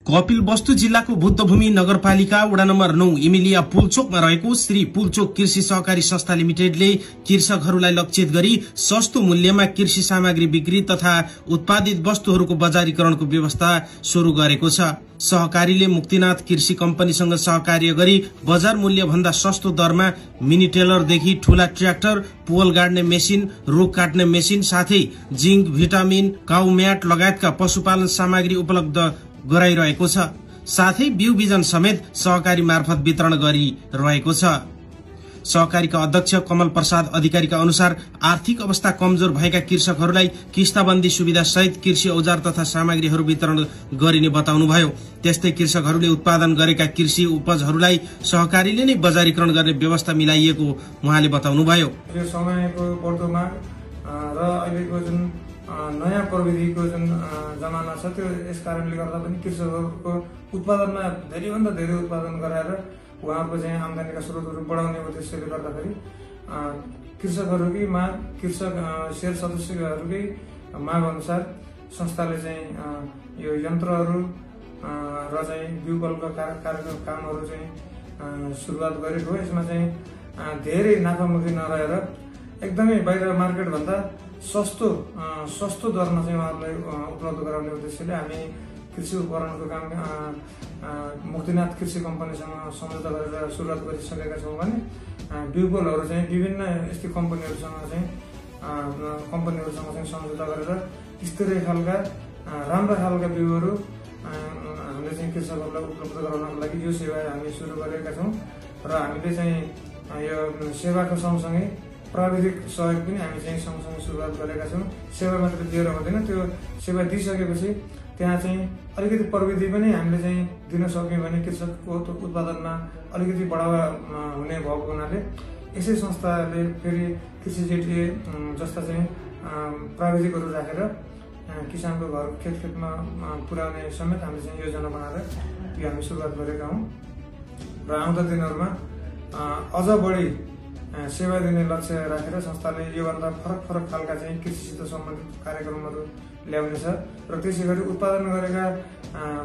कपिलवस्तु जिल्लाको बुद्धभूमि नगरपालिका वडा नम्बर 9 इमिलिया पुलचोकमा रहेको श्री पुलचोक कृषि सहकारी संस्था लिमिटेडले कृषकहरूलाई लक्षित गरी सस्तो मूल्यमा कृषि सामग्री बिक्री तथा उत्पादित वस्तुहरूको बजारीकरणको व्यवस्था शुरू गरेको छ। सहकारीले मुक्तिनाथ कृषि कम्पनीसँग सहकार्य गरी बजार मूल्य भन्दा सस्तो दरमा मिनी टेलरदेखि ठूला ट्र्याक्टर, पोल गाड्ने मेसिन, रुख काट्ने मेसिन साथै जिंक, भिटामिन, काउ म्याट लगायतका पशुपालन सामग्री उपलब्ध गराइरहेको छ। साथै बिउ बिजन समेत सहकारी मार्फत वितरण गरिरहेको छ। सहकारीका अध्यक्ष कमल प्रसाद अधिकारीका अनुसार आर्थिक अवस्था कमजोर भएका कृषकहरूलाई किस्ताबन्दी सुविधा सहित कृषि औजार तथा सामग्रीहरू वितरण गरिने बताउनुभयो। त्यस्तै कृषकहरूले उत्पादन गरेका कृषि उपजहरूलाई सहकारीले नै बजारीकरण गर्ने व्यवस्था मिलाइएको उहाँले बताउनुभयो। यो समयको बढ्दो माग र अहिलेको जुन नयाँ प्रविधिको जुन जमाना छ त्यो यस कारणले गर्दा पनि कृषकहरूको उत्पादनमा धेरैभन्दा धेरै उत्पादन गराएर उहाँहरूको चाहिँ आमदानीका स्रोतहरू बढाउने उद्देश्यले गर्दाखेरि कृषकहरूकै माग, कृषक शेयर सदस्यहरूकै माग अनुसार संस्थाले चाहिँ यो यन्त्रहरू र चाहिँ बिउबलका कामहरू चाहिँ सुरुवात गरेको हो। यसमा चाहिँ धेरै नाफामुखी नरहेर एकदमै बाहिर मार्केट भन्दा सस्तो दरमा चाहिँ उहाँहरूलाई उपलब्ध गराउने उद्देश्यले हामी कृषि उपकरणको काम मुक्तिनाथ कृषि कम्पनीसँग सम्झौता गरेर सुरुवात गरिसकेका छौँ भने बिउबलहरू चाहिँ विभिन्न यस्तै कम्पनीहरूसँग चाहिँ सम्झौता गरेर स्तरीय खालका राम्रा खालका बिउहरू हामीले चाहिँ कृषकहरूलाई उपलब्ध गराउनको लागि यो सेवा हामी सुरु गरेका छौँ र हामीले चाहिँ यो सेवाको सँगसँगै प्राविधिक सहयोग पनि हामी चाहिँ सँगसँगै सुरुवात गरेका छौँ। सेवा मात्र दिएर हुँदैन, त्यो सेवा दिइसकेपछि त्यहाँ चाहिँ अलिकति प्रविधि पनि हामीले चाहिँ दिन सक्यौँ भने कृषकको उत्पादनमा अलिकति बढावा हुने भएको हुनाले यसै संस्थाले फेरि कृषि जेटिए जस्ता चाहिँ प्राविधिकहरू राखेर किसानको घर खेतमा पुर्याउने समेत हामीले चाहिँ योजना बनाएर यो हामी सुरुवात गरेका हौँ र आउँदो दिनहरूमा अझ बढी सेवा दिने लक्ष्य राखेर संस्थाले योभन्दा फरक खालका चाहिँ कृषिसित सम्बन्धित कार्यक्रमहरू ल्याउनेछ र त्यसै गरी उत्पादन गरेका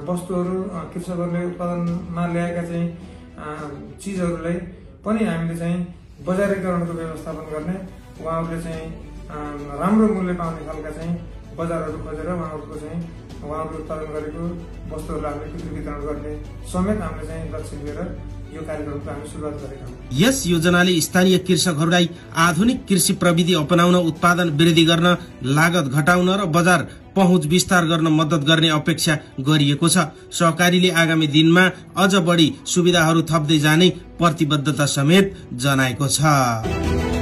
वस्तुहरू कृषकहरूले उत्पादनमा ल्याएका चाहिँ चिजहरूलाई पनि हामीले चाहिँ बजारीकरणको व्यवस्थापन गर्ने, उहाँहरूले चाहिँ राम्रो मूल्य पाउने खालका चाहिँ बजारहरू खोजेर उहाँहरूले उत्पादन गरेको वस्तुहरूलाई हामीले बिक्री वितरण गर्ने समेत हामीले चाहिँ लक्ष्य लिएर यो कार्यक्रमको हामी सुरुवात गरेका हौँ। यस योजनाले स्थानीय कृषकहरूलाई आधुनिक कृषि प्रविधि अपनाउन, उत्पादन वृद्धि गर्न, लागत घटाउन र बजार पहुँच विस्तार गर्न मद्दत गर्ने अपेक्षा गरिएको छ। सहकारीले आगामी दिनमा अझ बढी सुविधाहरू थप्दै जाने प्रतिबद्धता समेत जनाएको छ।